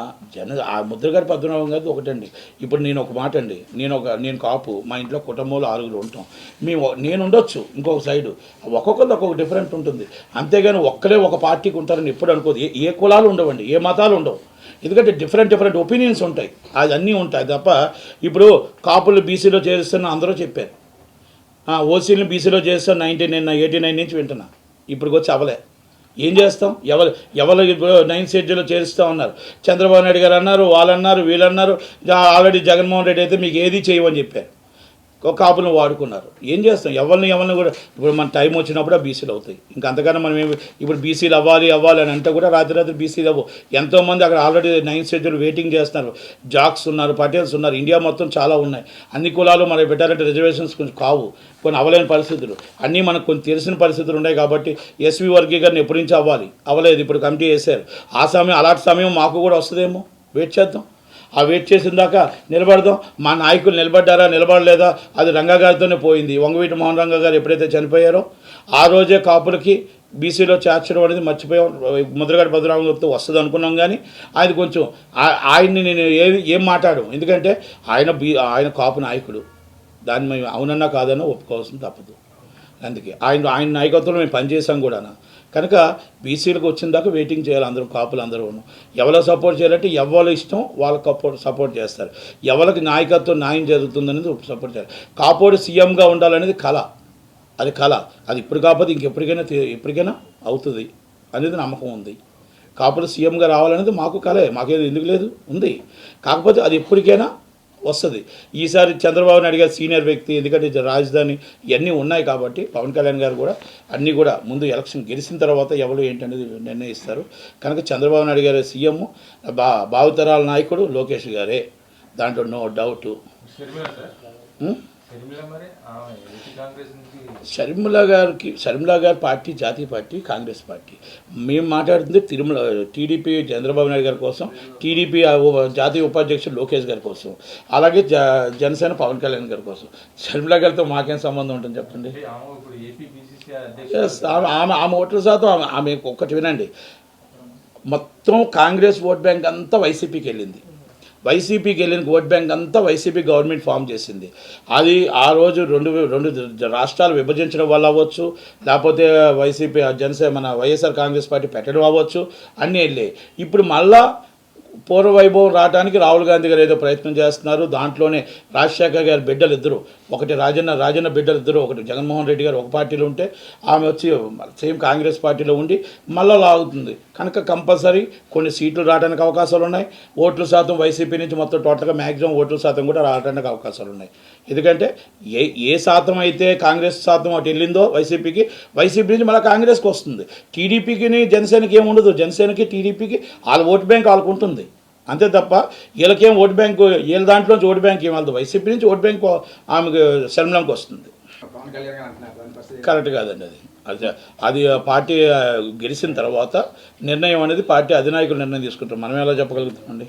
ఆ ముద్రగడ్డ పద్మనాభం గారు ఒకటండి. ఇప్పుడు నేను ఒక మాట అండి, నేను కాపు, మా ఇంట్లో కుటుంబంలో 6 ఉంటాం. నేను ఉండొచ్చు ఇంకొక సైడు, ఒక్కొక్కరిది ఒక్కొక్క డిఫరెంట్ ఉంటుంది. అంతేగాని ఒక్కరే ఒక పార్టీకి ఉంటారని ఎప్పుడు అనుకోదు. ఏ కులాలు ఉండవండి, ఏ మతాలు ఉండవు. ఎందుకంటే డిఫరెంట్ ఒపీనియన్స్ ఉంటాయి, అది అన్నీ ఉంటాయి తప్ప. ఇప్పుడు కాపులు బీసీలో చేరుస్తున్న అందరూ చెప్పారు, ఓసీలను బీసీలో చేస్తున్న 89 నుంచి వింటున్నా, ఇప్పటికి వచ్చి అవలే. ఏం చేస్తాం? ఎవరు నైన్ షెడ్యూల్లో చేరుస్తూ ఉన్నారు. చంద్రబాబు నాయుడు గారు అన్నారు, వాళ్ళు అన్నారు, వీళ్ళు అన్నారు. ఆల్రెడీ జగన్మోహన్ రెడ్డి అయితే మీకు ఏది చేయమని చెప్పారు. కాపులను వాడుకున్నారు. ఏం చేస్తాం? ఎవరిని కూడా ఇప్పుడు మన టైం వచ్చినప్పుడు ఆ బీసీలు అవుతాయి. ఇంకా అంతకన్నా మనం ఇప్పుడు బీసీలు అవ్వాలి అని అంటే కూడా రాత్రి బీసీలు అవ్వవు. ఎంతోమంది అక్కడ ఆల్రెడీ 9th షెడ్యూల్ వెయిటింగ్ చేస్తున్నారు. జాక్స్ ఉన్నారు, పటేల్స్ ఉన్నారు, ఇండియా మొత్తం చాలా ఉన్నాయి. అన్ని కులాలు మనకి పెట్టాలంటే రిజర్వేషన్స్ కొంచెం కావు, కొన్ని అవ్వలేని పరిస్థితులు, అన్నీ మనకు కొన్ని తెలిసిన పరిస్థితులు ఉన్నాయి. కాబట్టి ఎస్వి వర్గీకరణ ఎప్పటి నుంచి అవ్వలేదు. ఇప్పుడు కమిటీ వేశారు. ఆ సమయం అలాంటి సమయం మాకు కూడా వస్తుందేమో, వెయిట్ చేద్దాం. ఆ వెయిట్ చేసిన దాకా నిలబడదాం. మా నాయకులు నిలబడ్డారా నిలబడలేదా అది రంగా గారితోనే పోయింది. వంగవీటి మోహన్ రంగా గారు ఎప్పుడైతే చనిపోయారో ఆ రోజే కాపులకి బీసీలో చేర్చడం అనేది మర్చిపోయాం. ముద్రగడ పద్మనాభంతో వస్తుంది అనుకున్నాం, కానీ ఆయన కొంచెం ఆయన్ని నేను ఏం మాట్లాడు, ఎందుకంటే ఆయన కాపు నాయకుడు. దాన్ని మేము అవునన్నా కాదన్నా ఒప్పుకోవాల్సిన తప్పదు. అందుకే ఆయన నాయకత్వంలో మేము పనిచేసాం కూడా. కనుక బీసీలకు వచ్చిన దాకా వెయిటింగ్ చేయాలి అందరూ, కాపులు అందరూ. ఎవరో సపోర్ట్ చేయాలంటే ఎవరి ఇష్టం వాళ్ళకి సపోర్ట్ చేస్తారు. ఎవరికి నాయకత్వం న్యాయం జరుగుతుందనేది సపోర్ట్ చేయాలి. కాపోడు సీఎంగా ఉండాలనేది కళ, అది కళ. అది ఇప్పుడు కాకపోతే ఎప్పటికైనా అవుతుంది అనేది నమ్మకం ఉంది. కాపోడు సీఎంగా రావాలనేది మాకు కళే, మాకేది ఎందుకు లేదు, ఉంది. కాకపోతే అది ఎప్పటికైనా వస్తుంది. ఈసారి చంద్రబాబు నాయుడు గారు సీనియర్ వ్యక్తి, ఎందుకంటే రాజధాని ఇవన్నీ ఉన్నాయి కాబట్టి పవన్ కళ్యాణ్ గారు కూడా అన్నీ కూడా ముందు ఎలక్షన్ గెలిచిన తర్వాత ఎవరు ఏంటనేది నిర్ణయిస్తారు. కనుక చంద్రబాబు నాయుడు గారు సీఎం, భావితరాల నాయకుడు లోకేష్ గారే, దాంట్లో నో డౌటు. షర్మిలా గారి పార్టీ జాతీయ పార్టీ, కాంగ్రెస్ పార్టీ. మేము మాట్లాడుతుంది టీడీపీ చంద్రబాబు నాయుడు గారి కోసం, టీడీపీ జాతీయ ఉపాధ్యక్షుడు లోకేష్ గారి కోసం, అలాగే జనసేన పవన్ కళ్యాణ్ గారి కోసం. షర్మిలా గారితో మాకేం సంబంధం ఉంటుంది చెప్పండి? ఆమె ఓట్ల శాతం ఆమె ఒక్కటి వినండి, మొత్తం కాంగ్రెస్ ఓట్ బ్యాంక్ అంతా వైసీపీకి వెళ్ళింది. వైసీపీకి వెళ్ళిన ఓట్ బ్యాంక్ అంతా వైసీపీ గవర్నమెంట్ ఫామ్ చేసింది. అది ఆ రోజు రెండు రాష్ట్రాలు విభజించడం వల్ల అవ్వచ్చు, లేకపోతే వైసీపీ జనసేన మన వైఎస్ఆర్ కాంగ్రెస్ పార్టీ పెట్టడం అవ్వచ్చు, అన్నీ వెళ్ళాయి. ఇప్పుడు మళ్ళా పూర్వవైభవం రావడానికి రాహుల్ గాంధీ గారు ఏదో ప్రయత్నం చేస్తున్నారు. దాంట్లోనే రాజశేఖర్ గారి బిడ్డలు ఇద్దరు, ఒకటి రాజన్న బిడ్డలు ఇద్దరు, ఒకటి జగన్మోహన్ రెడ్డి గారు ఒక పార్టీలో ఉంటే ఆమె వచ్చి సేమ్ కాంగ్రెస్ పార్టీలో ఉండి మళ్ళీ లాగుతుంది. కనుక కంపల్సరీ కొన్ని సీట్లు రావడానికి అవకాశాలు ఉన్నాయి. ఓట్ల శాతం వైసీపీ నుంచి మొత్తం టోటల్గా మ్యాక్సిమం ఓట్ల శాతం కూడా రావడానికి అవకాశాలు ఉన్నాయి. ఎందుకంటే ఏ శాతం అయితే కాంగ్రెస్ శాతం అటు వెళ్ళిందో వైసీపీ నుంచి మళ్ళీ కాంగ్రెస్కి వస్తుంది. టీడీపీకి జనసేనకి ఏముండదు. జనసేనకి టీడీపీకి వాళ్ళ ఓట్ బ్యాంక్ వాళ్ళకు ఉంటుంది, అంతే తప్ప వీళ్ళకేం ఓట్ బ్యాంకు, వీళ్ళ దాంట్లోంచి ఓట్ బ్యాంక్ ఏమవుతుంది, వైసీపీ నుంచి ఓట్ బ్యాంక్ ఆమెకు శర్మలంకి వస్తుంది. కరెక్ట్ కాదండి అది పార్టీ గెలిచిన తర్వాత నిర్ణయం అనేది పార్టీ అధినాయకులు నిర్ణయం తీసుకుంటారు. మనం ఎలా చెప్పగలుగుతామండి?